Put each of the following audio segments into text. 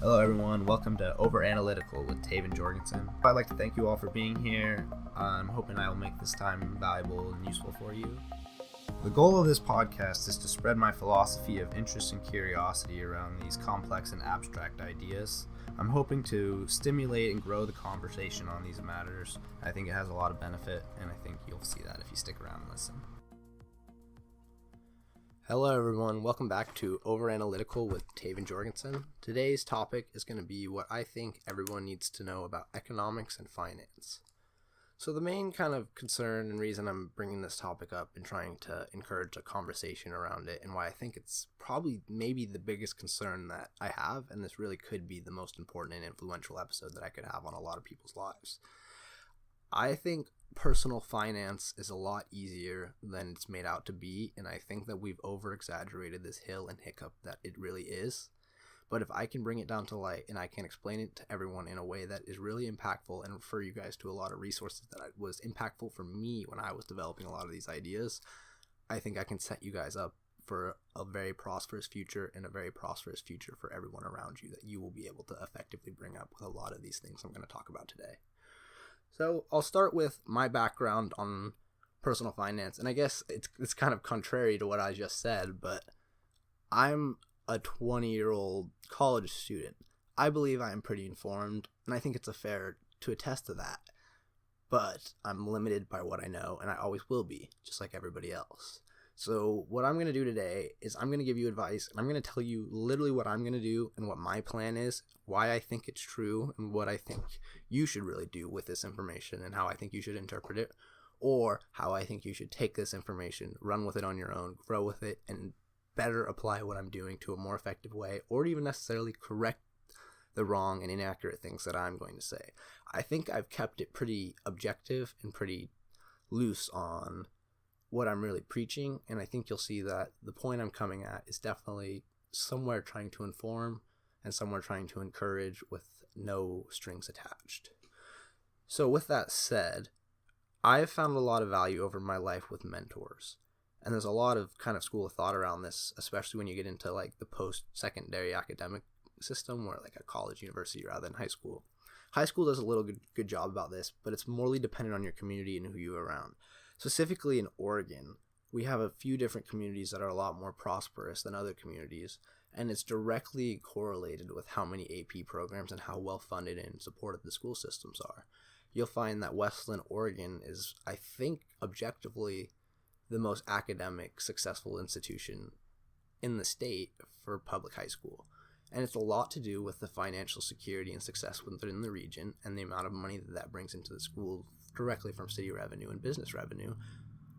Hello everyone, welcome to Over Analytical with Taven Jorgensen. I'd like to thank you all for being here. I'm hoping I will make this time valuable and useful for you. The goal of this podcast is to spread my philosophy of interest and curiosity around these complex and abstract ideas. I'm hoping to stimulate and grow the conversation on these matters. I think it has a lot of benefit, and I think you'll see that if you stick around and listen. Hello everyone, welcome back to Over Analytical with Taven Jorgensen. Today's topic is going to be what I think everyone needs to know about economics and finance. So the main kind of concern and reason I'm bringing this topic up and trying to encourage a conversation around it, and why I think it's probably maybe the biggest concern that I have, and this really could be the most important and influential episode that I could have on a lot of people's lives. I think personal finance is a lot easier than it's made out to be, and I think that we've over-exaggerated this hill and hiccup that it really is. But if I can bring it down to light and I can explain it to everyone in a way that is really impactful and refer you guys to a lot of resources that was impactful for me when I was developing a lot of these ideas, I think I can set you guys up for a very prosperous future and a very prosperous future for everyone around you that you will be able to effectively bring up with a lot of these things I'm going to talk about today. So I'll start with my background on personal finance, and I guess it's kind of contrary to what I just said, but I'm a 20-year-old college student. I believe I am pretty informed, and I think it's fair to attest to that, but I'm limited by what I know, and I always will be, just like everybody else. So what I'm going to do today is I'm going to give you advice, and I'm going to tell you literally what I'm going to do and what my plan is, why I think it's true, and what I think you should really do with this information and how I think you should interpret it, or how I think you should take this information, run with it on your own, grow with it, and better apply what I'm doing to a more effective way, or even necessarily correct the wrong and inaccurate things that I'm going to say. I think I've kept it pretty objective and pretty loose on what I'm really preaching, and I think you'll see that the point I'm coming at is definitely somewhere trying to inform and somewhere trying to encourage with no strings attached. So with that said, I've found a lot of value over my life with mentors, and there's a lot of kind of school of thought around this, especially when you get into like the post-secondary academic system, where like a college, university rather than high school. High school does a little good job about this, but it's morely dependent on your community and who you're around. Specifically in Oregon, we have a few different communities that are a lot more prosperous than other communities, and it's directly correlated with how many AP programs and how well funded and supported the school systems are. You'll find that Westland, Oregon is, I think, objectively the most academic successful institution in the state for public high school. And it's a lot to do with the financial security and success within the region and the amount of money that brings into the school directly from city revenue and business revenue.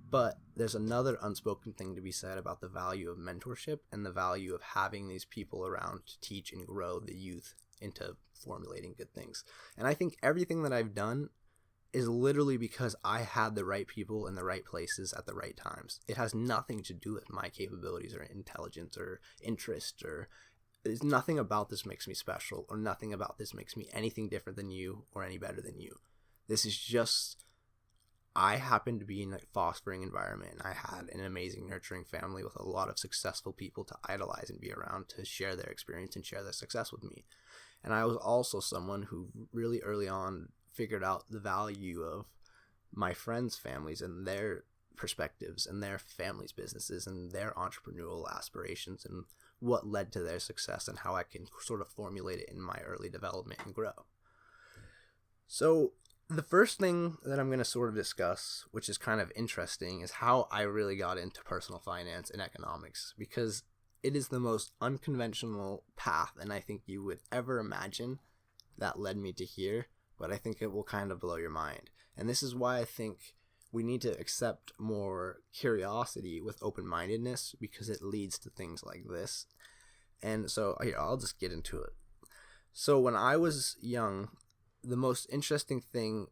But there's another unspoken thing to be said about the value of mentorship and the value of having these people around to teach and grow the youth into formulating good things. And I think everything that I've done is literally because I had the right people in the right places at the right times. It has nothing to do with my capabilities or intelligence or interest, or there's nothing about this makes me special, or nothing about this makes me anything different than you or any better than you. This is just, I happen to be in a fostering environment, and I had an amazing nurturing family with a lot of successful people to idolize and be around to share their experience and share their success with me. And I was also someone who really early on figured out the value of my friends' families and their perspectives and their families' businesses and their entrepreneurial aspirations and what led to their success and how I can sort of formulate it in my early development and grow. So the first thing that I'm going to sort of discuss, which is kind of interesting, is how I really got into personal finance and economics, because it is the most unconventional path, and I think you would ever imagine, that led me to here, but I think it will kind of blow your mind. And this is why I think we need to accept more curiosity with open-mindedness, because it leads to things like this. And so here, I'll just get into it. So when I was young, the most interesting thing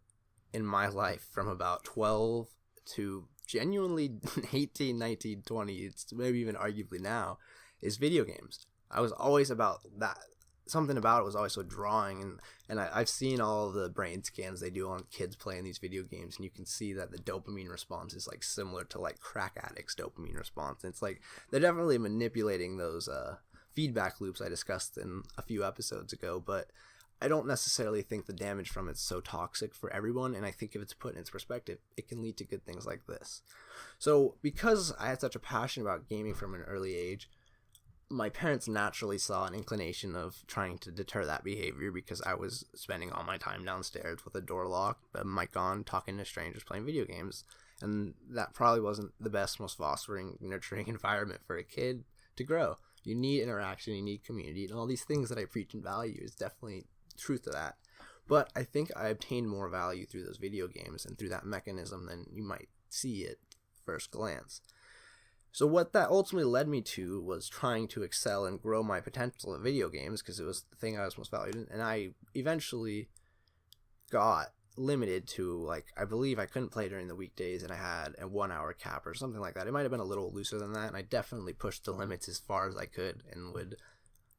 in my life from about 12 to genuinely 18, 19, 20, it's maybe even arguably now, is video games. I was always about that. Something about it was always so drawing, and I've seen all of the brain scans they do on kids playing these video games, and you can see that the dopamine response is like similar to like crack addicts' dopamine response. And it's like they're definitely manipulating those feedback loops I discussed in a few episodes ago, but I don't necessarily think the damage from it's so toxic for everyone, and I think if it's put in its perspective, it can lead to good things like this. So because I had such a passion about gaming from an early age, my parents naturally saw an inclination of trying to deter that behavior because I was spending all my time downstairs with a door locked, a mic on, talking to strangers, playing video games. And that probably wasn't the best, most fostering, nurturing environment for a kid to grow. You need interaction, you need community, and all these things that I preach and value is definitely truth to that. But I think I obtained more value through those video games and through that mechanism than you might see at first glance. So what that ultimately led me to was trying to excel and grow my potential at video games because it was the thing I was most valued in. And I eventually got limited to, like, I believe I couldn't play during the weekdays and I had a 1 hour cap or something like that. It might have been a little looser than that, and I definitely pushed the limits as far as I could and would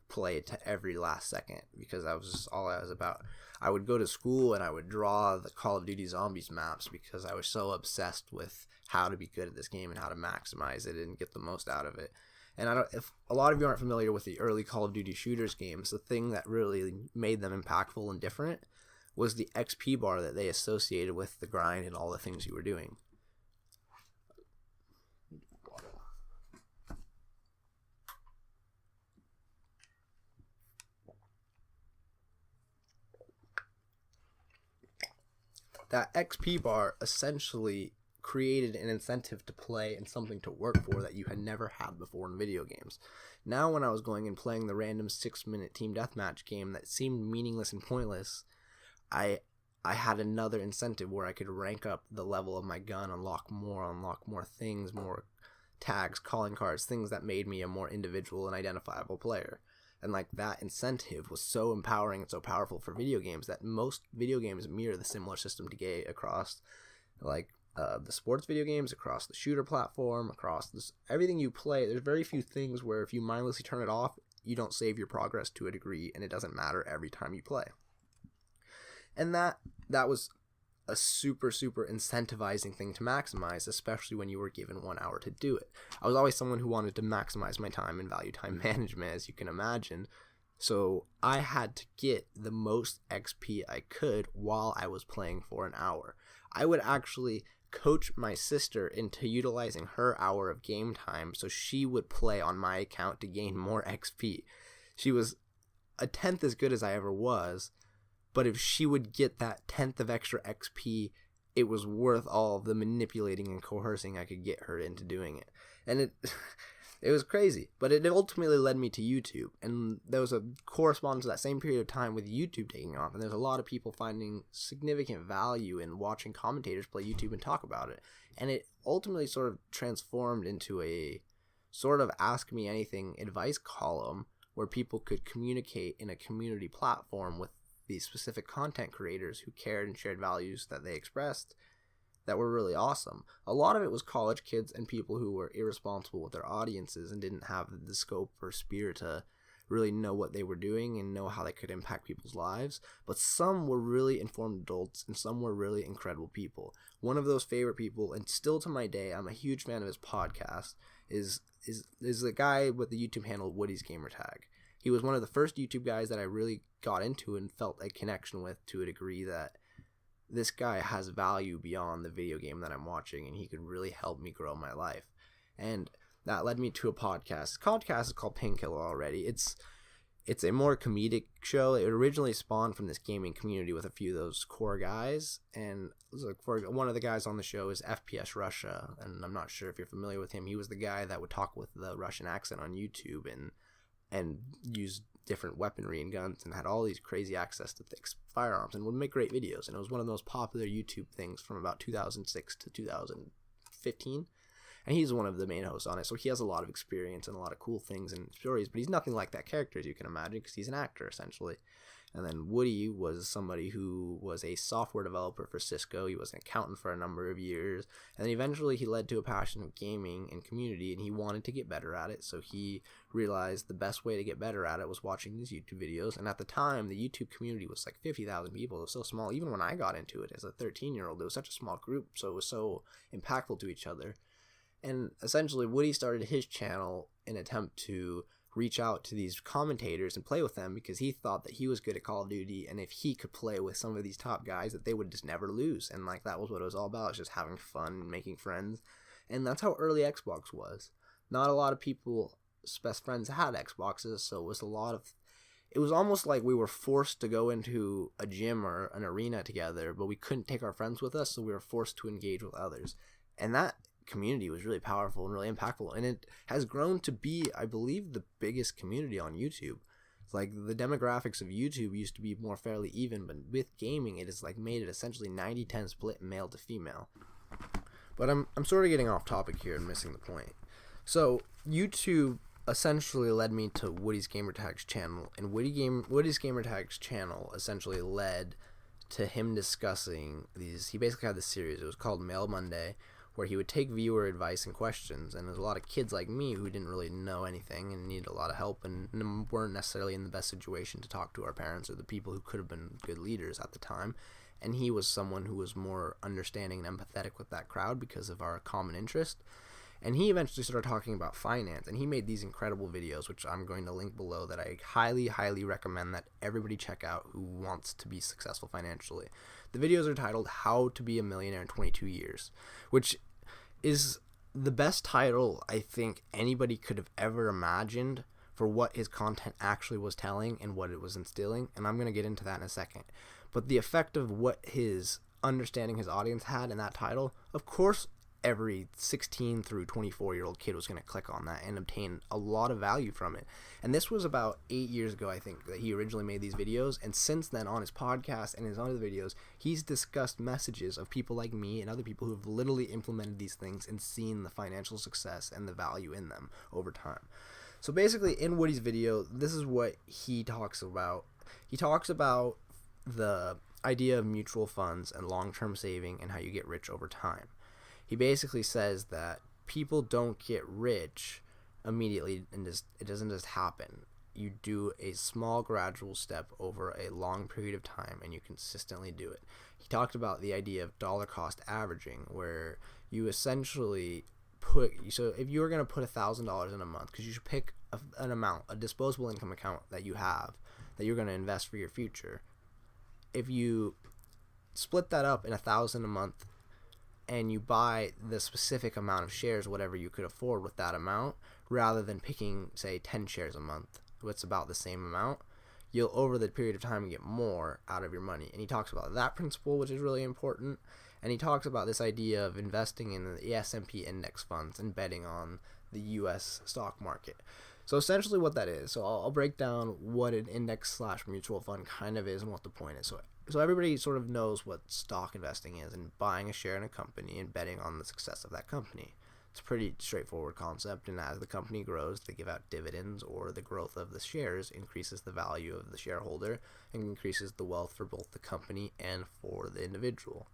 play it to every last second because that was just all I was about. I would go to school and I would draw the Call of Duty Zombies maps because I was so obsessed with how to be good at this game and how to maximize it and get the most out of it. And if a lot of you aren't familiar with the early Call of Duty shooters games, the thing that really made them impactful and different was the XP bar that they associated with the grind and all the things you were doing. That XP bar essentially created an incentive to play and something to work for that you had never had before in video games. Now when I was going and playing the random 6-minute team deathmatch game that seemed meaningless and pointless, I had another incentive where I could rank up the level of my gun, unlock more things, more tags, calling cards, things that made me a more individual and identifiable player. And like that incentive was so empowering and so powerful for video games that most video games mirror the similar system to get across, like the sports video games, across the shooter platform, across this, everything you play. There's very few things where if you mindlessly turn it off, you don't save your progress to a degree, and it doesn't matter every time you play. And that was a super incentivizing thing to maximize, especially when you were given 1 hour to do it. I was always someone who wanted to maximize my time and value time management, as you can imagine. So I had to get the most XP I could while I was playing for an hour. I would actually coach my sister into utilizing her hour of game time so she would play on my account to gain more XP. She was a tenth as good as I ever was, but if she would get that tenth of extra XP, it was worth all of the manipulating and coercing I could get her into doing it. And it was crazy, but it ultimately led me to YouTube. And there was a correspondence to that same period of time with YouTube taking off. And there's a lot of people finding significant value in watching commentators play YouTube and talk about it. And it ultimately sort of transformed into a sort of Ask Me Anything advice column where people could communicate in a community platform with these specific content creators who cared and shared values that they expressed that were really awesome. A lot of it was college kids and people who were irresponsible with their audiences and didn't have the scope or spear to really know what they were doing and know how they could impact people's lives. But some were really informed adults and some were really incredible people. One of those favorite people, and still to my day, I'm a huge fan of his podcast, is the guy with the YouTube handle Woody's Gamertag. He was one of the first YouTube guys that I really got into and felt a connection with to a degree that this guy has value beyond the video game that I'm watching, and he could really help me grow my life. And that led me to a podcast. The podcast is called Painkiller already. It's a more comedic show. It originally spawned from this gaming community with a few of those core guys, and one of the guys on the show is FPS Russia, and I'm not sure if you're familiar with him. He was the guy that would talk with the Russian accent on YouTube and use different weaponry and guns and had all these crazy access to firearms and would make great videos. And it was one of the most popular YouTube things from about 2006 to 2015. And he's one of the main hosts on it, so he has a lot of experience and a lot of cool things and stories, but he's nothing like that character, as you can imagine, because he's an actor, essentially. And then Woody was somebody who was a software developer for Cisco. He was an accountant for a number of years. And then eventually he led to a passion of gaming and community, and he wanted to get better at it. So he realized the best way to get better at it was watching these YouTube videos. And at the time, the YouTube community was like 50,000 people. It was so small. Even when I got into it as a 13-year-old, it was such a small group. So it was so impactful to each other. And essentially, Woody started his channel in an attempt to reach out to these commentators and play with them because he thought that he was good at Call of Duty, and if he could play with some of these top guys that they would just never lose. And like that was what it was all about, just having fun and making friends. And that's how early Xbox was. Not a lot of people's best friends had Xboxes, so it was almost like we were forced to go into a gym or an arena together, but we couldn't take our friends with us, so we were forced to engage with others. And that community was really powerful and really impactful, and it has grown to be, I believe, the biggest community on YouTube. It's like the demographics of YouTube used to be more fairly even, but with gaming it has like made it essentially 90-10 split male to female. But I'm sort of getting off topic here and missing the point. So YouTube essentially led me to Woody's Gamertag's channel, and Woody's Gamertag's channel essentially led to him discussing these. He basically had this series. It was called Mail Monday, where he would take viewer advice and questions, and there's a lot of kids like me who didn't really know anything and needed a lot of help and weren't necessarily in the best situation to talk to our parents or the people who could have been good leaders at the time. And he was someone who was more understanding and empathetic with that crowd because of our common interest. And he eventually started talking about finance, and he made these incredible videos, which I'm going to link below, that I highly, highly recommend that everybody check out who wants to be successful financially. The videos are titled How to Be a Millionaire in 22 Years, which is the best title I think anybody could have ever imagined for what his content actually was telling and what it was instilling, and I'm going to get into that in a second. But the effect of what his understanding his audience had in that title, of course every 16 through 24-year-old kid was going to click on that and obtain a lot of value from it. And this was about 8 years ago, I think, that he originally made these videos, and since then on his podcast and his other videos, he's discussed messages of people like me and other people who have literally implemented these things and seen the financial success and the value in them over time. So basically, in Woody's video, this is what he talks about. He talks about the idea of mutual funds and long-term saving and how you get rich over time. He basically says that people don't get rich immediately, and it doesn't just happen. You do a small gradual step over a long period of time, and you consistently do it. He talked about the idea of dollar cost averaging, where you essentially so if you were going to put $1,000 in a month, because you should pick an amount, a disposable income account that you have, that you're going to invest for your future. If you split that up in $1,000 a month, and you buy the specific amount of shares, whatever you could afford with that amount, rather than picking, say, 10 shares a month, it's about the same amount, you'll, over the period of time, get more out of your money. And he talks about that principle, which is really important. And he talks about this idea of investing in the S&P index funds and betting on the U.S. stock market. So essentially what that is, so I'll break down what an index/mutual fund kind of is and what the point is. So everybody sort of knows what stock investing is, and buying a share in a company and betting on the success of that company. It's a pretty straightforward concept, and as the company grows, they give out dividends, or the growth of the shares increases the value of the shareholder and increases the wealth for both the company and for the individual.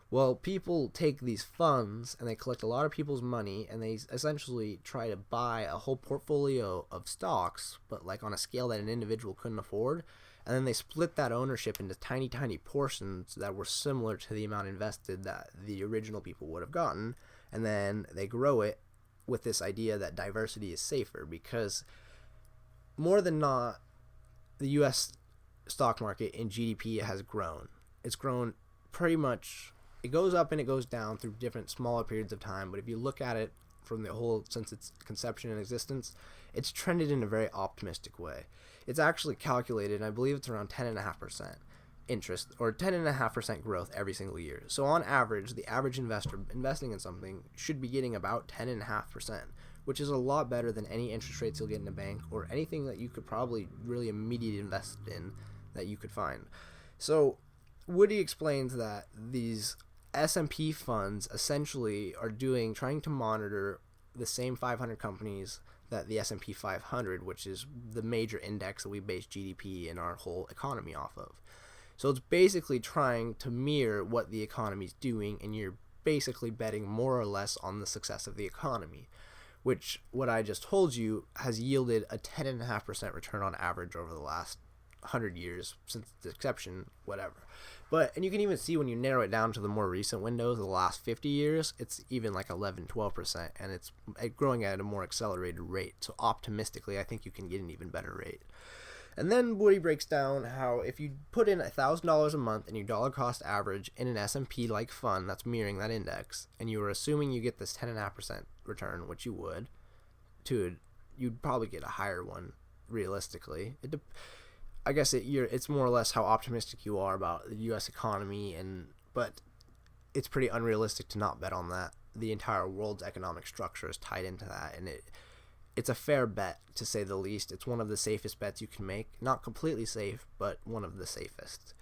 Well, people take these funds and they collect a lot of people's money, and they essentially try to buy a whole portfolio of stocks, but like on a scale that an individual couldn't afford. And then they split that ownership into tiny, tiny portions that were similar to the amount invested that the original people would have gotten. And then they grow it with this idea that diversity is safer, because more than not, the U.S. stock market in GDP has grown. It's grown pretty much, it goes up and it goes down through different smaller periods of time. But if you look at it from the whole, since its conception and existence, it's trended in a very optimistic way. It's actually calculated, and I believe it's around 10.5% interest, or 10.5% growth every single year. So on average, the average investor investing in something should be getting about 10.5%, which is a lot better than any interest rates you'll get in a bank or anything that you could probably really immediately invest in that you could find. So Woody explains that these S&P funds essentially are trying to monitor the same 500 companies that the S&P 500, which is the major index that we base GDP and our whole economy off of. So it's basically trying to mirror what the economy's doing, and you're basically betting more or less on the success of the economy, which, what I just told you, has yielded a 10.5% return on average over the last 100 years since the exception, whatever. And you can even see when you narrow it down to the more recent windows, the last 50 years, it's even like 11-12%, and it's growing at a more accelerated rate. So optimistically, I think you can get an even better rate. And then Woody breaks down how if you put in $1,000 a month and you dollar cost average in an S&P like fund that's mirroring that index, and you were assuming you get this 10.5% return, which you would, you'd probably get a higher one realistically. I guess it's more or less how optimistic you are about the U.S. economy, but it's pretty unrealistic to not bet on that. The entire world's economic structure is tied into that, and it's a fair bet, to say the least. It's one of the safest bets you can make. Not completely safe, but one of the safest.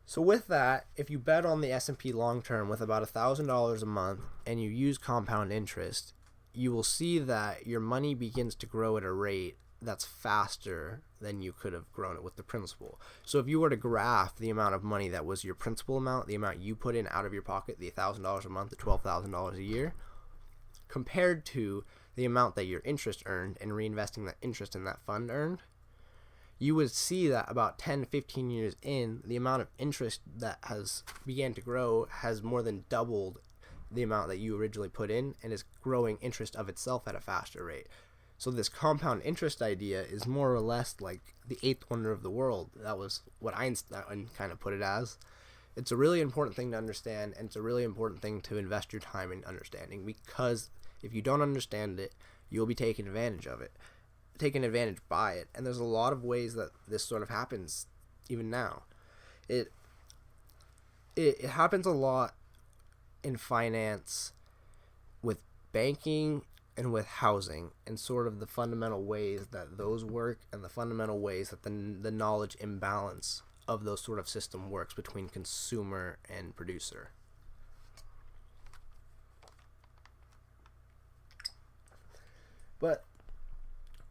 So with that, if you bet on the S&P long term with about $1,000 a month and you use compound interest, you will see that your money begins to grow at a rate that's faster than you could have grown it with the principal. So if you were to graph the amount of money that was your principal amount, the amount you put in out of your pocket, the $1,000 a month, the $12,000 a year, compared to the amount that your interest earned and reinvesting that interest in that fund earned, you would see that about 10-15 years in, the amount of interest that has began to grow has more than doubled the amount that you originally put in, and is growing interest of itself at a faster rate. So this compound interest idea is more or less like the eighth wonder of the world. That was what Einstein kind of put it as. It's a really important thing to understand, and it's a really important thing to invest your time in understanding, because if you don't understand it, you'll be taken advantage by it. And there's a lot of ways that this sort of happens even now. It happens a lot in finance, with banking, and with housing, and sort of the fundamental ways that those work, and the fundamental ways that the knowledge imbalance of those sort of system works between consumer and producer. But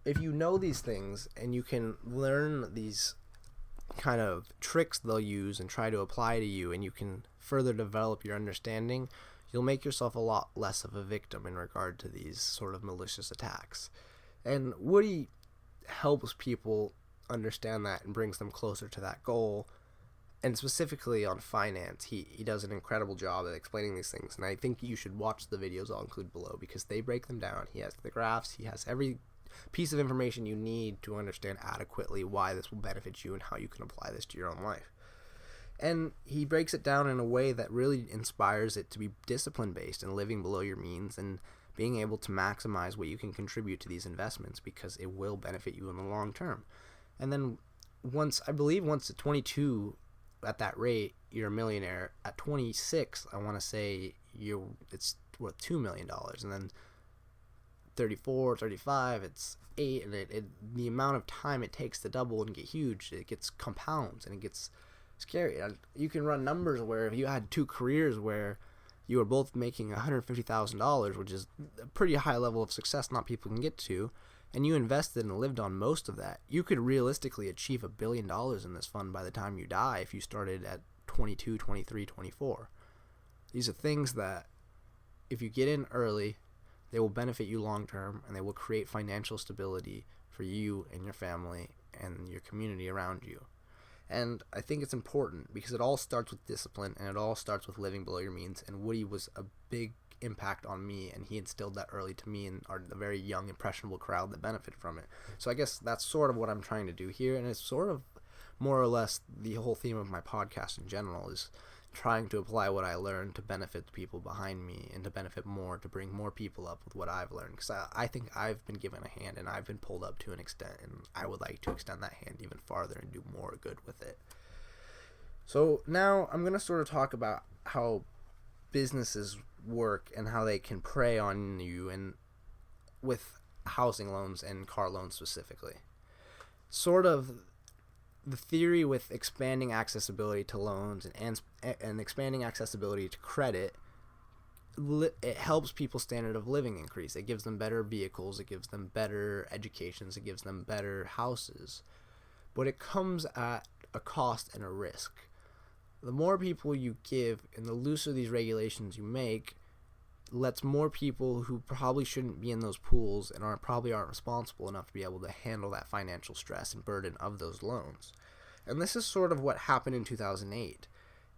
if you know these things and you can learn these kind of tricks they'll use and try to apply to you, and you can further develop your understanding, you'll make yourself a lot less of a victim in regard to these sort of malicious attacks. And Woody helps people understand that and brings them closer to that goal. And specifically on finance, he does an incredible job at explaining these things. And I think you should watch the videos I'll include below, because they break them down. He has the graphs. He has every piece of information you need to understand adequately why this will benefit you and how you can apply this to your own life. And he breaks it down in a way that really inspires it to be discipline-based and living below your means and being able to maximize what you can contribute to these investments, because it will benefit you in the long term. And then once at 22, at that rate, you're a millionaire. At 26, I want to say it's worth $2 million. And then 34, 35, it's 8. And the amount of time it takes to double and get huge, it gets compounds and it gets scary. You can run numbers where if you had two careers where you were both making $150,000, which is a pretty high level of success not people can get to, and you invested and lived on most of that, you could realistically achieve $1 billion in this fund by the time you die if you started at 22, 23, 24. These are things that, if you get in early, they will benefit you long term, and they will create financial stability for you and your family and your community around you. And I think it's important because it all starts with discipline, and it all starts with living below your means. And Woody was a big impact on me, and he instilled that early to me and the very young, impressionable crowd that benefited from it. So I guess that's sort of what I'm trying to do here, and it's sort of more or less the whole theme of my podcast in general, is trying to apply what I learned to benefit the people behind me and to benefit more, to bring more people up with what I've learned, because I think I've been given a hand and I've been pulled up to an extent, and I would like to extend that hand even farther and do more good with it. So now I'm going to sort of talk about how businesses work and how they can prey on you, and with housing loans and car loans specifically. Sort of the theory with expanding accessibility to loans and expanding accessibility to credit, it helps people's standard of living increase. It gives them better vehicles, it gives them better educations, it gives them better houses. But it comes at a cost and a risk. The more people you give and the looser these regulations you make, lets more people who probably shouldn't be in those pools and probably aren't responsible enough to be able to handle that financial stress and burden of those loans. And this is sort of what happened in 2008.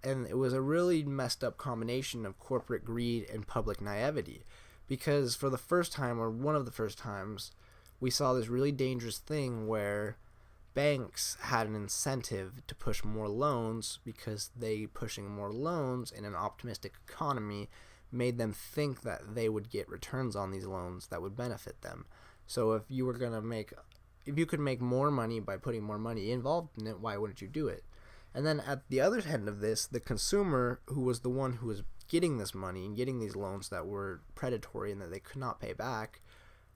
And it was a really messed up combination of corporate greed and public naivety, because for the first time, or one of the first times, we saw this really dangerous thing where banks had an incentive to push more loans, because they pushing more loans in an optimistic economy made them think that they would get returns on these loans that would benefit them. So if you could make more money by putting more money involved in it, why wouldn't you do it? And then at the other end of this, the consumer, who was the one who was getting this money and getting these loans that were predatory and that they could not pay back,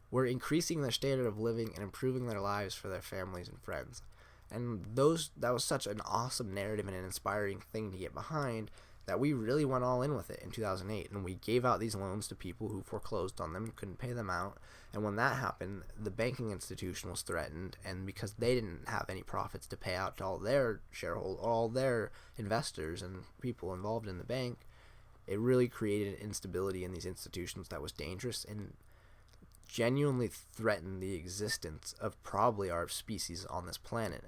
were increasing their standard of living and improving their lives for their families and friends. And that was such an awesome narrative and an inspiring thing to get behind, that we really went all in with it in 2008, and we gave out these loans to people who foreclosed on them and couldn't pay them out. And when that happened, the banking institution was threatened, and because they didn't have any profits to pay out to all their shareholders, all their investors and people involved in the bank, it really created instability in these institutions that was dangerous and genuinely threatened the existence of probably our species on this planet.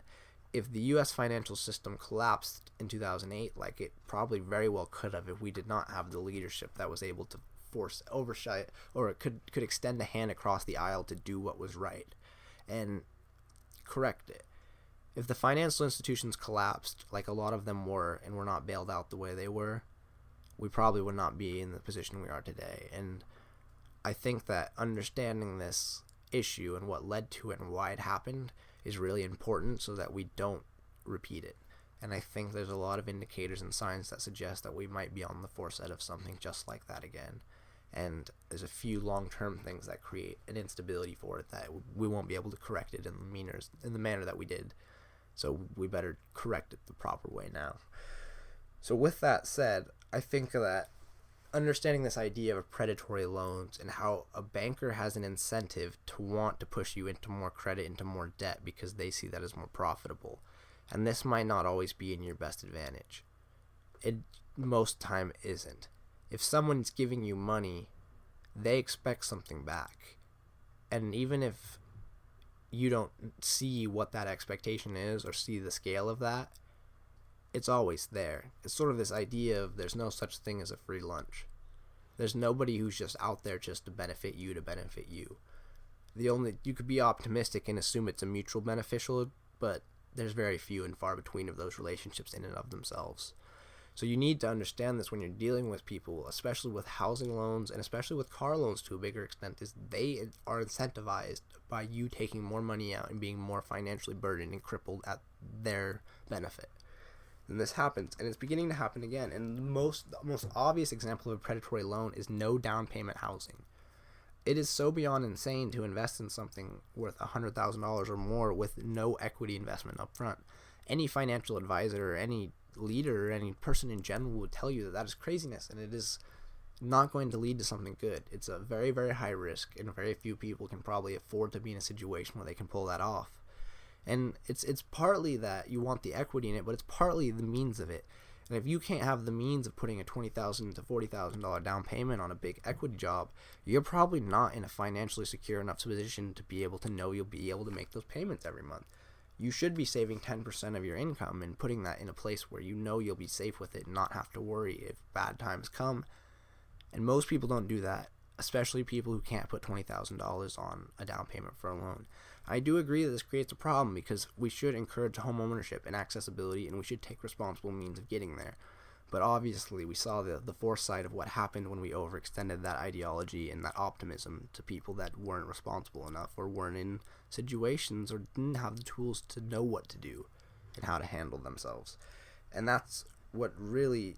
If the U.S. financial system collapsed in 2008, like it probably very well could have, if we did not have the leadership that was able to force oversight, or it could extend a hand across the aisle to do what was right and correct it. If the financial institutions collapsed, like a lot of them were, and were not bailed out the way they were, we probably would not be in the position we are today. And I think that understanding this issue and what led to it and why it happened is really important, so that we don't repeat it. And I think there's a lot of indicators and signs that suggest that we might be on the foresight of something just like that again. And there's a few long-term things that create an instability for it that we won't be able to correct it in the manner that we did. So we better correct it the proper way now. So with that said, I think that understanding this idea of predatory loans and how a banker has an incentive to want to push you into more credit, into more debt, because they see that as more profitable. And this might not always be in your best advantage. It most time isn't. If someone's giving you money, they expect something back. And even if you don't see what that expectation is or see the scale of that, it's always there. It's sort of this idea of there's no such thing as a free lunch. There's nobody who's just out there just to benefit you. You could be optimistic and assume it's a mutual beneficial, but there's very few and far between of those relationships in and of themselves. So you need to understand this when you're dealing with people, especially with housing loans and especially with car loans to a bigger extent, is they are incentivized by you taking more money out and being more financially burdened and crippled at their benefit. And this happens, and it's beginning to happen again. And the most obvious example of a predatory loan is no down payment housing. It is so beyond insane to invest in something worth $100,000 or more with no equity investment up front. Any financial advisor or any leader or any person in general would tell you that that is craziness, and it is not going to lead to something good. It's a very, very high risk, and very few people can probably afford to be in a situation where they can pull that off. And it's partly that you want the equity in it, but it's partly the means of it. And if you can't have the means of putting a $20,000 to $40,000 down payment on a big equity job, you're probably not in a financially secure enough position to be able to know you'll be able to make those payments every month. You should be saving 10% of your income and putting that in a place where you know you'll be safe with it and not have to worry if bad times come. And most people don't do that, especially people who can't put $20,000 on a down payment for a loan. I do agree that this creates a problem, because we should encourage home ownership and accessibility, and we should take responsible means of getting there. But obviously we saw the foresight of what happened when we overextended that ideology and that optimism to people that weren't responsible enough, or weren't in situations, or didn't have the tools to know what to do and how to handle themselves. And that's what really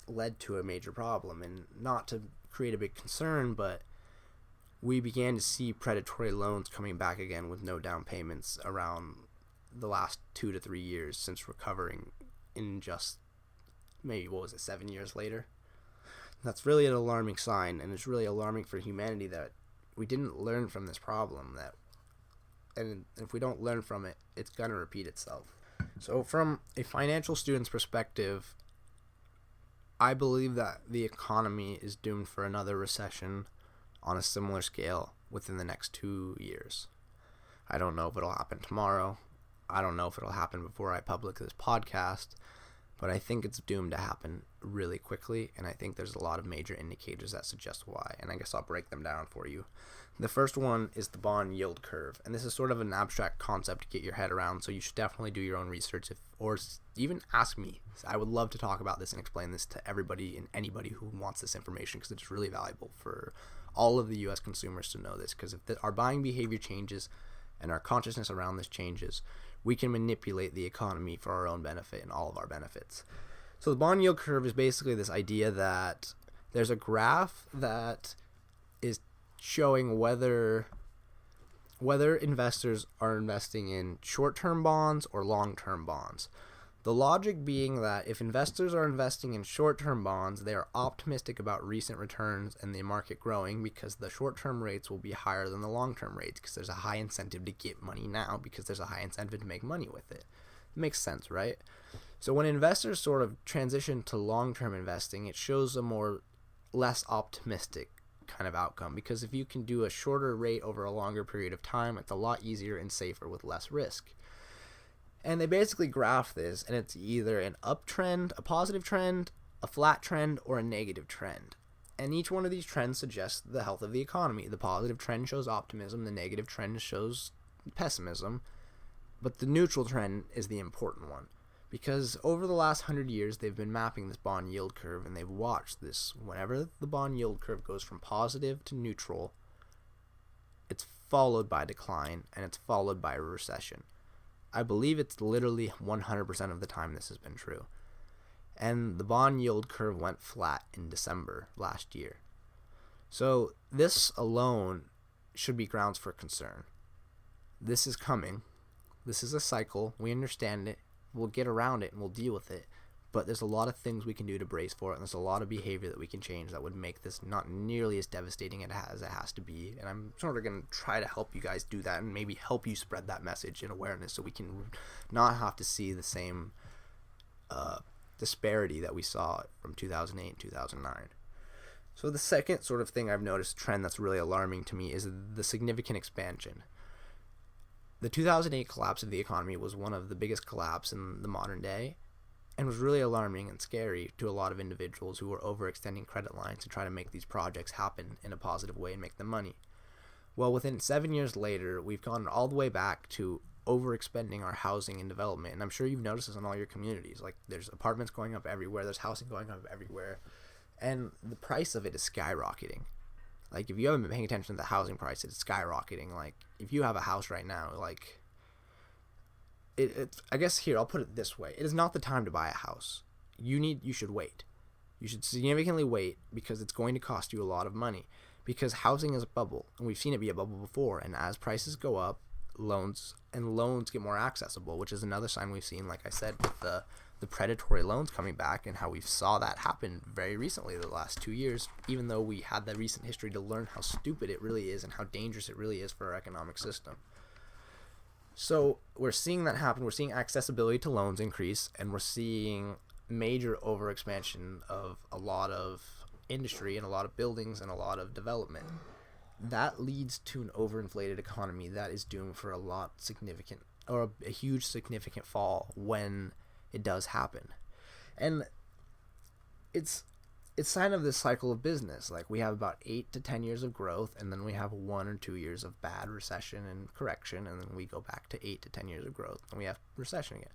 led to a major problem. And not to create a big concern, but we began to see predatory loans coming back again with no down payments around the last 2 to 3 years since recovering in just maybe, 7 years later. That's really an alarming sign, and it's really alarming for humanity that we didn't learn from this problem, and if we don't learn from it, it's going to repeat itself. So from a financial student's perspective, I believe that the economy is doomed for another recession on a similar scale within the next 2 years. I don't know if it'll happen tomorrow. I don't know if it'll happen before I publish this podcast, but I think it's doomed to happen really quickly, and I think there's a lot of major indicators that suggest why, and I guess I'll break them down for you. The first one is the bond yield curve, and this is sort of an abstract concept to get your head around, so you should definitely do your own research, or even ask me. I would love to talk about this and explain this to everybody and anybody who wants this information, because it's really valuable for all of the U.S. consumers to know this, because if our buying behavior changes and our consciousness around this changes, we can manipulate the economy for our own benefit and all of our benefits. So the bond yield curve is basically this idea that there's a graph that is showing whether investors are investing in short-term bonds or long-term bonds. The logic being that if investors are investing in short-term bonds, they are optimistic about recent returns and the market growing, because the short-term rates will be higher than the long-term rates, because there's a high incentive to get money now, because there's a high incentive to make money with it. It makes sense, right? So when investors sort of transition to long-term investing, it shows a less optimistic kind of outcome, because if you can do a shorter rate over a longer period of time, it's a lot easier and safer with less risk. And they basically graph this, and it's either an uptrend, a positive trend, a flat trend, or a negative trend. And each one of these trends suggests the health of the economy. The positive trend shows optimism, the negative trend shows pessimism, but the neutral trend is the important one. Because over the last 100 years, they've been mapping this bond yield curve, and they've watched this. Whenever the bond yield curve goes from positive to neutral, it's followed by decline, and it's followed by a recession. I believe it's literally 100% of the time this has been true. And the bond yield curve went flat in December last year. So this alone should be grounds for concern. This is coming. This is a cycle. We understand it. We'll get around it and we'll deal with it. But there's a lot of things we can do to brace for it, and there's a lot of behavior that we can change that would make this not nearly as devastating as it has to be. And I'm sort of going to try to help you guys do that and maybe help you spread that message and awareness, so we can not have to see the same disparity that we saw from 2008 and 2009. So the second sort of thing I've noticed, trend that's really alarming to me, is the significant expansion. The 2008 collapse of the economy was one of the biggest collapses in the modern day, and was really alarming and scary to a lot of individuals who were overextending credit lines to try to make these projects happen in a positive way and make them money. Well, within 7 years later, we've gone all the way back to overexpending our housing and development, and I'm sure you've noticed this in all your communities. Like, there's apartments going up everywhere, there's housing going up everywhere, and the price of it is skyrocketing. Like, if you haven't been paying attention to the housing price, it's skyrocketing. Like, if you have a house right now, like, I guess here, I'll put it this way. It is not the time to buy a house. You should wait. You should significantly wait, because it's going to cost you a lot of money. Because housing is a bubble, and we've seen it be a bubble before. And as prices go up, loans get more accessible, which is another sign we've seen, like I said, with the predatory loans coming back, and how we saw that happen very recently, the last 2 years, even though we had that recent history to learn how stupid it really is and how dangerous it really is for our economic system. So we're seeing that happen. We're seeing accessibility to loans increase, and we're seeing major overexpansion of a lot of industry and a lot of buildings and a lot of development. That leads to an overinflated economy that is doomed for a huge significant fall when it does happen. And it's sign of this cycle of business. Like, we have about 8 to 10 years of growth, and then we have 1 or 2 years of bad recession and correction, and then we go back to 8 to 10 years of growth, and we have recession again.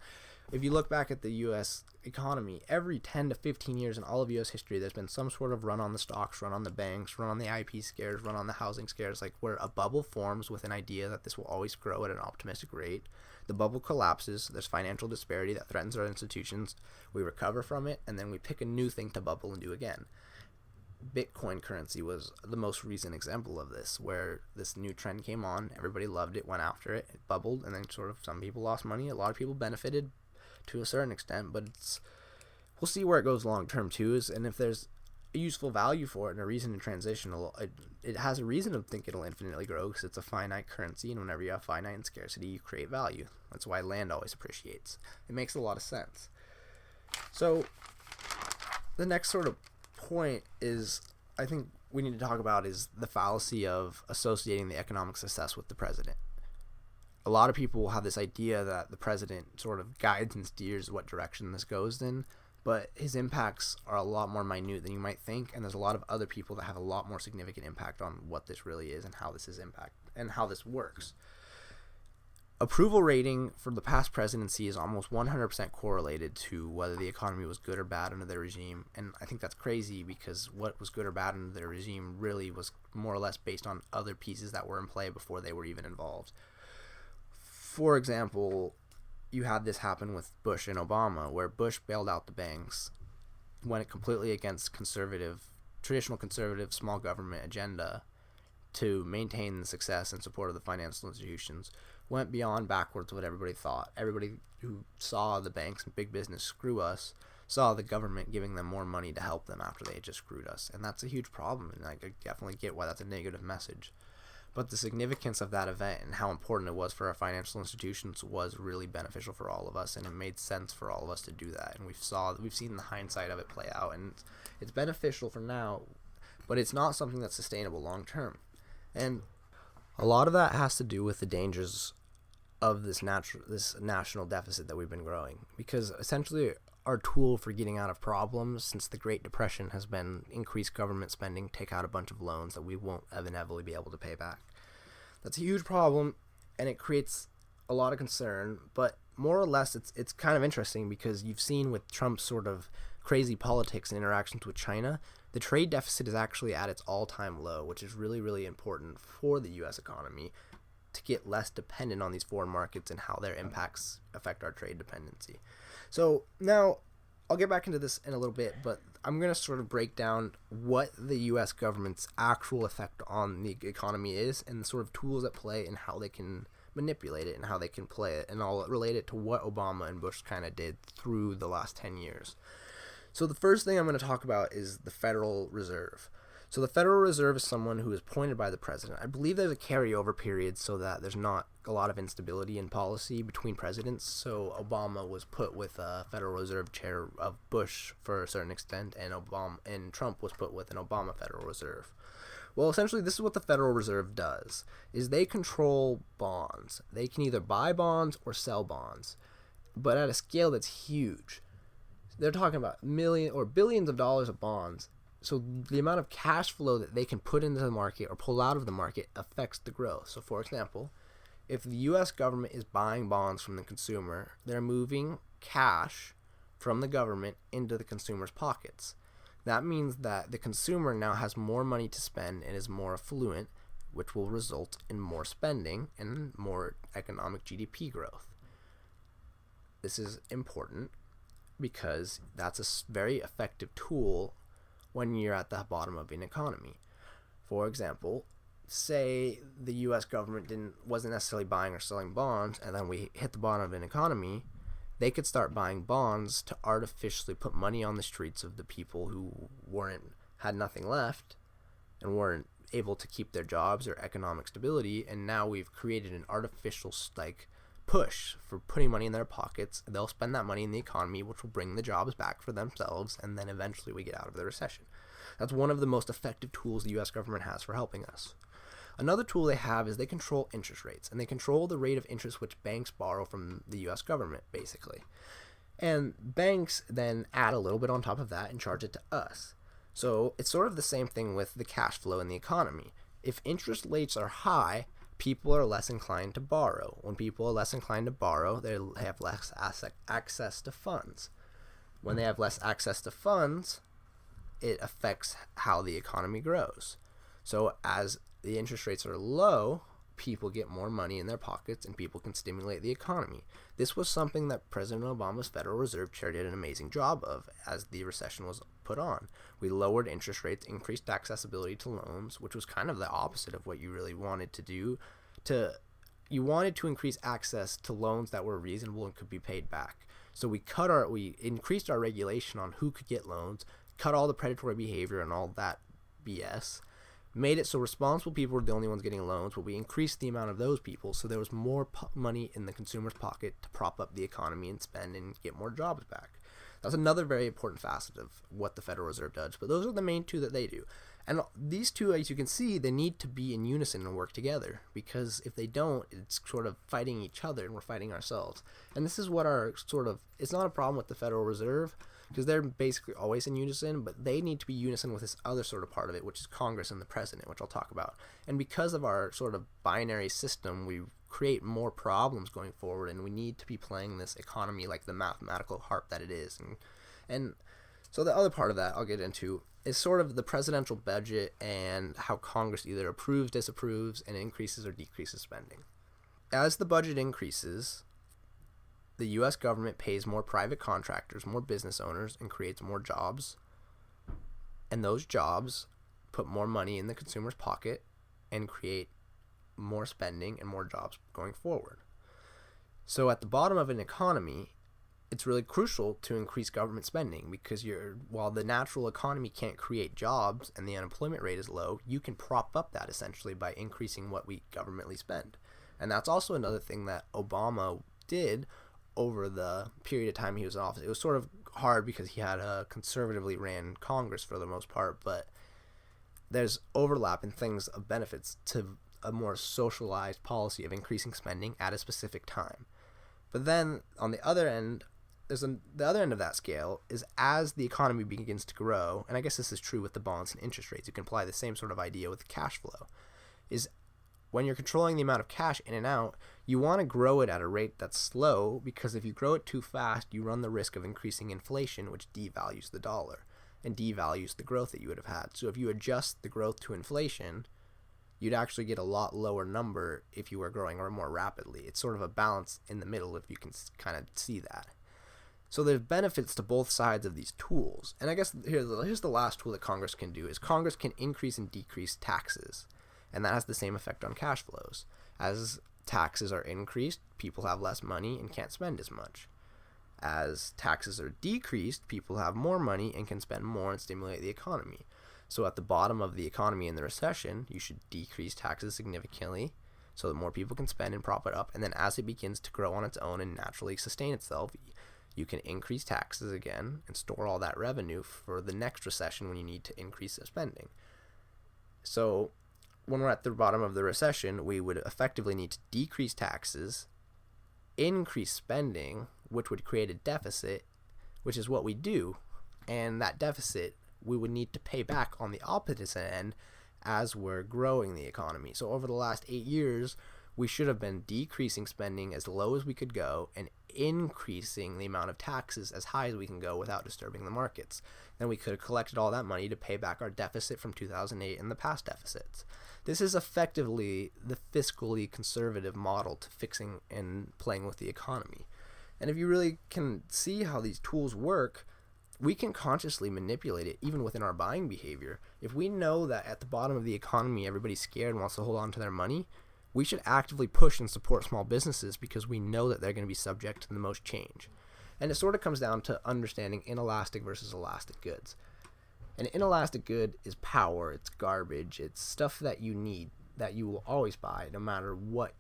If you look back at the U.S. economy, every 10 to 15 years in all of U.S. history, there's been some sort of run on the stocks, run on the banks, run on the IP scares, run on the housing scares, like, where a bubble forms with an idea that this will always grow at an optimistic rate. The bubble collapses, there's financial disparity that threatens our institutions, we recover from it, and then we pick a new thing to bubble and do again. Bitcoin currency was the most recent example of this, where this new trend came on, everybody loved it, went after it, it bubbled, and then sort of some people lost money, a lot of people benefited to a certain extent, but we'll see where it goes long term too, and if there's a useful value for it and a reason to transition, it has a reason to think it'll infinitely grow, because it's a finite currency, and whenever you have finite and scarcity, you create value. That's why land always appreciates. It makes a lot of sense. So the next sort of point is, I think we need to talk about, is the fallacy of associating the economic success with the president. A lot of people have this idea that the president sort of guides and steers what direction this goes in, but his impacts are a lot more minute than you might think, and there's a lot of other people that have a lot more significant impact on what this really is and how this is impact and how this works. Approval rating for the past presidency is almost 100% correlated to whether the economy was good or bad under their regime, and I think that's crazy because what was good or bad under their regime really was more or less based on other pieces that were in play before they were even involved. For example, you had this happen with Bush and Obama, where Bush bailed out the banks, went completely against traditional conservative small government agenda to maintain the success and support of the financial institutions, went beyond backwards what everybody thought. Everybody who saw the banks and big business screw us saw the government giving them more money to help them after they had just screwed us. And that's a huge problem, and I definitely get why that's a negative message. But the significance of that event and how important it was for our financial institutions was really beneficial for all of us, and it made sense for all of us to do that. And we've seen the hindsight of it play out, and it's beneficial for now, but it's not something that's sustainable long term. And a lot of that has to do with the dangers of this national deficit that we've been growing, because essentially our tool for getting out of problems since the Great Depression has been increased government spending, take out a bunch of loans that we won't inevitably be able to pay back. That's a huge problem, and it creates a lot of concern, but more or less it's kind of interesting because you've seen with Trump's sort of crazy politics and interactions with China, the trade deficit is actually at its all-time low, which is really, really important for the U.S. economy to get less dependent on these foreign markets and how their impacts affect our trade dependency. So now I'll get back into this in a little bit, but I'm going to sort of break down what the U.S. government's actual effect on the economy is and the sort of tools at play and how they can manipulate it and how they can play it, and I'll relate it to what Obama and Bush kind of did through the last 10 years. So the first thing I'm going to talk about is the Federal Reserve. So the Federal Reserve is someone who is appointed by the president. I believe there's a carryover period so that there's not a lot of instability in policy between presidents. So Obama was put with a Federal Reserve chair of Bush for a certain extent, and Trump was put with an Obama Federal Reserve. Well, essentially, this is what the Federal Reserve does, is they control bonds. They can either buy bonds or sell bonds, but at a scale that's huge. They're talking about millions or billions of dollars of bonds. So the amount of cash flow that they can put into the market or pull out of the market affects the growth. So for example, if the U.S. government is buying bonds from the consumer, they're moving cash from the government into the consumer's pockets. That means that the consumer now has more money to spend and is more affluent, which will result in more spending and more economic GDP growth. This is important because that's a very effective tool when you're at the bottom of an economy. For example, say the U.S. government wasn't necessarily buying or selling bonds, and then we hit the bottom of an economy, they could start buying bonds to artificially put money on the streets of the people who had nothing left and weren't able to keep their jobs or economic stability, and now we've created an artificial push for putting money in their pockets. They'll spend that money in the economy, which will bring the jobs back for themselves, and then eventually we get out of the recession. That's one of the most effective tools the U.S. government has for helping us. Another tool they have is they control interest rates, and they control the rate of interest which banks borrow from the U.S. government, basically. And banks then add a little bit on top of that and charge it to us. So it's sort of the same thing with the cash flow in the economy. If interest rates are high, people are less inclined to borrow. When people are less inclined to borrow, they have less access to funds. When they have less access to funds, it affects how the economy grows. So as the interest rates are low, people get more money in their pockets and people can stimulate the economy. This was something that President Obama's Federal Reserve Chair did an amazing job of as the recession was put on. We lowered interest rates, increased accessibility to loans, which was kind of the opposite of what you really wanted to do. You wanted to increase access to loans that were reasonable and could be paid back. So we increased our regulation on who could get loans, cut all the predatory behavior and all that BS, made it so responsible people were the only ones getting loans, but we increased the amount of those people so there was more money in the consumer's pocket to prop up the economy and spend and get more jobs back. That's another very important facet of what the Federal Reserve does. But those are the main two that they do. And these two, as you can see, they need to be in unison and work together, because if they don't, it's sort of fighting each other and we're fighting ourselves. And this is what it's not a problem with the Federal Reserve, because they're basically always in unison, but they need to be unison with this other sort of part of it, which is Congress and the president, which I'll talk about. And because of our sort of binary system, we create more problems going forward, and we need to be playing this economy like the mathematical harp that it is. And so the other part of that I'll get into is sort of the presidential budget and how Congress either approves, disapproves, and increases or decreases spending. As the budget increases, the U.S. government pays more private contractors, more business owners, and creates more jobs. And those jobs put more money in the consumer's pocket and create more spending and more jobs going forward. So at the bottom of an economy, it's really crucial to increase government spending, because while the natural economy can't create jobs and the unemployment rate is low, you can prop up that essentially by increasing what we governmentally spend. And that's also another thing that Obama did over the period of time he was in office. It was sort of hard because he had a conservatively ran Congress for the most part, but there's overlap in things of benefits to a more socialized policy of increasing spending at a specific time. But then on the other end, the other end of that scale is as the economy begins to grow, and I guess this is true with the bonds and interest rates, you can apply the same sort of idea with cash flow, is when you're controlling the amount of cash in and out, you want to grow it at a rate that's slow, because if you grow it too fast, you run the risk of increasing inflation, which devalues the dollar and devalues the growth that you would have had. So if you adjust the growth to inflation, you'd actually get a lot lower number if you were growing more rapidly. It's sort of a balance in the middle, if you can kind of see that. So there's benefits to both sides of these tools. And I guess here's the last tool that Congress can do, is Congress can increase and decrease taxes. And that has the same effect on cash flows. As taxes are increased, people have less money and can't spend as much. As taxes are decreased, people have more money and can spend more and stimulate the economy. So at the bottom of the economy in the recession, you should decrease taxes significantly so that more people can spend and prop it up. And then as it begins to grow on its own and naturally sustain itself, you can increase taxes again and store all that revenue for the next recession when you need to increase the spending. So when we're at the bottom of the recession, we would effectively need to decrease taxes, increase spending, which would create a deficit, which is what we do. And that deficit we would need to pay back on the opposite end as we're growing the economy. So over the last 8 years, we should have been decreasing spending as low as we could go and increasing the amount of taxes as high as we can go without disturbing the markets. Then we could have collected all that money to pay back our deficit from 2008 and the past deficits. This is effectively the fiscally conservative model to fixing and playing with the economy. And if you really can see how these tools work, we can consciously manipulate it even within our buying behavior. If we know that at the bottom of the economy everybody's scared and wants to hold on to their money, we should actively push and support small businesses, because we know that they're going to be subject to the most change. And it sort of comes down to understanding inelastic versus elastic goods. An inelastic good is power, it's garbage, it's stuff that you need, that you will always buy no matter what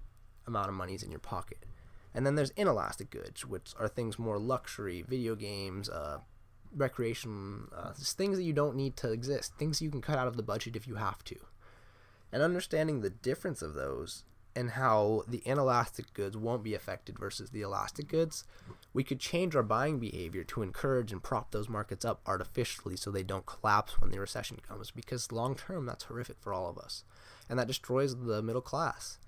amount of money is in your pocket. And then there's inelastic goods, which are things more luxury, video games, recreation, just things that you don't need to exist, things you can cut out of the budget if you have to. And understanding the difference of those and how the inelastic goods won't be affected versus the elastic goods, we could change our buying behavior to encourage and prop those markets up artificially so they don't collapse when the recession comes, because long term that's horrific for all of us, and that destroys the middle class.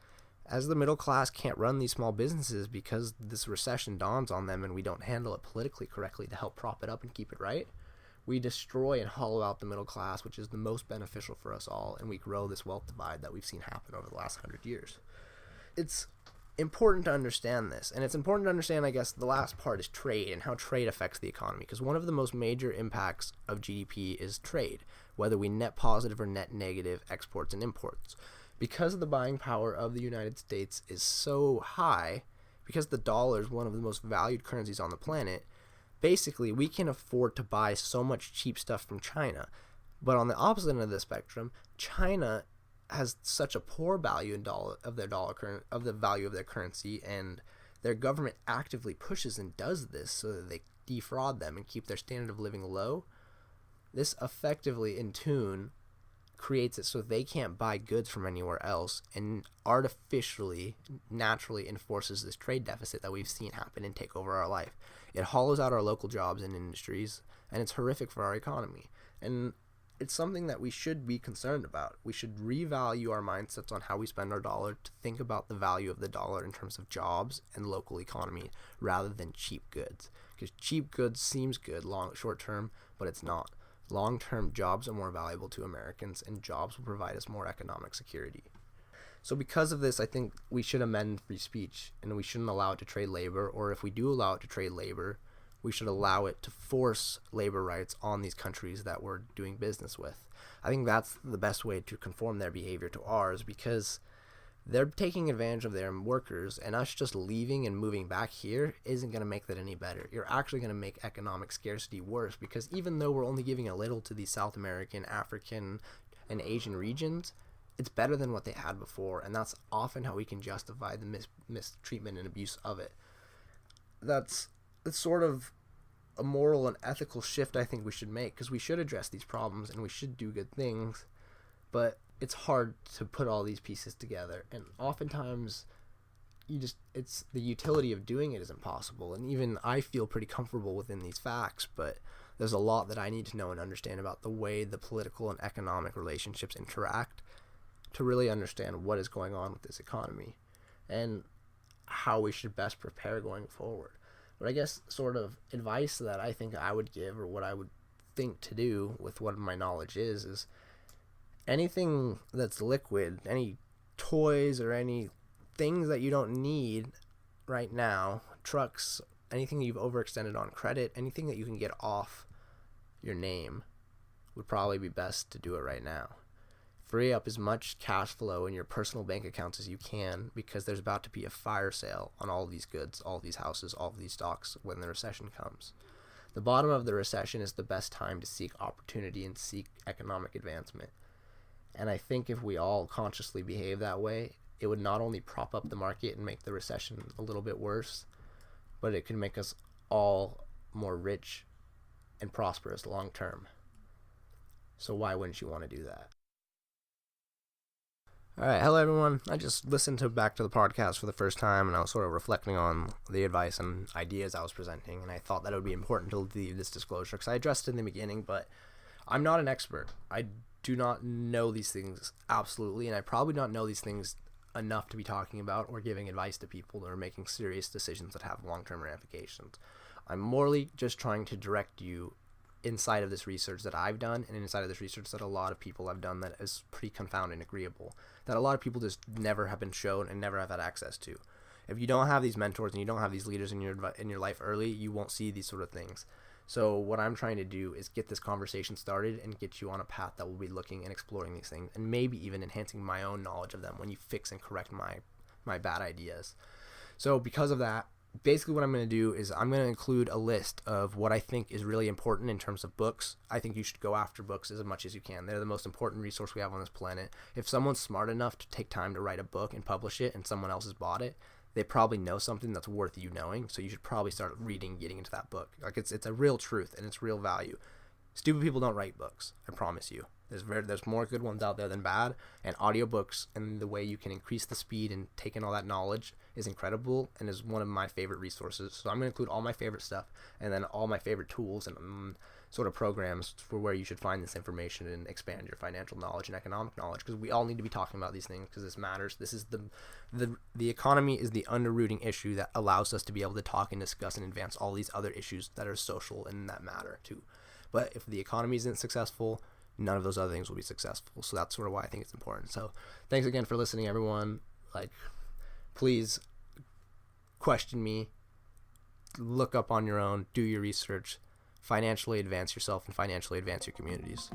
As the middle class can't run these small businesses because this recession dawns on them and we don't handle it politically correctly to help prop it up and keep it right, we destroy and hollow out the middle class, which is the most beneficial for us all, and we grow this wealth divide that we've seen happen over the last 100 years. It's important to understand this, and it's important to understand, I guess, the last part is trade and how trade affects the economy, because one of the most major impacts of GDP is trade, whether we net positive or net negative exports and imports. Because the buying power of the United States is so high, because the dollar is one of the most valued currencies on the planet, basically we can afford to buy so much cheap stuff from China. But on the opposite end of the spectrum, China has such a poor value in the value of their currency, and their government actively pushes and does this so that they defraud them and keep their standard of living low, this effectively in tune creates it so they can't buy goods from anywhere else, and artificially, naturally enforces this trade deficit that we've seen happen and take over our life. It hollows out our local jobs and industries, and it's horrific for our economy. And it's something that we should be concerned about. We should revalue our mindsets on how we spend our dollar to think about the value of the dollar in terms of jobs and local economy rather than cheap goods. Because cheap goods seems good short term, but it's not. Long-term jobs are more valuable to Americans, and jobs will provide us more economic security. So because of this, I think we should amend free speech, and we shouldn't allow it to trade labor, or if we do allow it to trade labor, we should allow it to force labor rights on these countries that we're doing business with. I think that's the best way to conform their behavior to ours, because they're taking advantage of their workers, and us just leaving and moving back here isn't going to make that any better. You're actually going to make economic scarcity worse, because even though we're only giving a little to these South American, African, and Asian regions, it's better than what they had before, and that's often how we can justify the mistreatment and abuse of it. It's sort of a moral and ethical shift I think we should make, because we should address these problems and we should do good things, but it's hard to put all these pieces together, and oftentimes it's the utility of doing it is impossible. And even I feel pretty comfortable within these facts, but there's a lot that I need to know and understand about the way the political and economic relationships interact to really understand what is going on with this economy and how we should best prepare going forward. But I guess sort of advice that I think I would give, or what I would think to do with what my knowledge is anything that's liquid, any toys or any things that you don't need right now, trucks, anything you've overextended on credit, anything that you can get off your name, would probably be best to do it right now. Free up as much cash flow in your personal bank accounts as you can, because there's about to be a fire sale on all these goods, all these houses, all these stocks when the recession comes. The bottom of the recession is the best time to seek opportunity and seek economic advancement. And I think if we all consciously behave that way, it would not only prop up the market and make the recession a little bit worse, but it could make us all more rich and prosperous long term. So why wouldn't you want to do that? All right, hello everyone. I just listened back to the podcast for the first time, and I was sort of reflecting on the advice and ideas I was presenting, and I thought that it would be important to leave this disclosure, because I addressed it in the beginning, but I'm not an expert. I do not know these things absolutely, and I probably don't know these things enough to be talking about or giving advice to people that are making serious decisions that have long-term ramifications. I'm morally just trying to direct you inside of this research that I've done, and inside of this research that a lot of people have done that is pretty confounding and agreeable, that a lot of people just never have been shown and never have had access to. If you don't have these mentors and you don't have these leaders in your life early, you won't see these sort of things. So what I'm trying to do is get this conversation started and get you on a path that will be looking and exploring these things, and maybe even enhancing my own knowledge of them when you fix and correct my bad ideas. So because of that, basically what I'm going to do is I'm going to include a list of what I think is really important in terms of books. I think you should go after books as much as you can. They're the most important resource we have on this planet. If someone's smart enough to take time to write a book and publish it, and someone else has bought it, they probably know something that's worth you knowing, so you should probably start reading, getting into that book. Like it's a real truth and it's real value. Stupid people don't write books, I promise you. There's more good ones out there than bad, and audiobooks and the way you can increase the speed and take in all that knowledge is incredible and is one of my favorite resources. So I'm going to include all my favorite stuff and then all my favorite tools and sort of programs for where you should find this information and expand your financial knowledge and economic knowledge, because we all need to be talking about these things because this matters. This is the economy is the underrooting issue that allows us to be able to talk and discuss and advance all these other issues that are social and that matter too. But if the economy isn't successful, none of those other things will be successful. So that's sort of why I think it's important. So thanks again for listening, everyone. Please question me, look up on your own, do your research, financially advance yourself and financially advance your communities.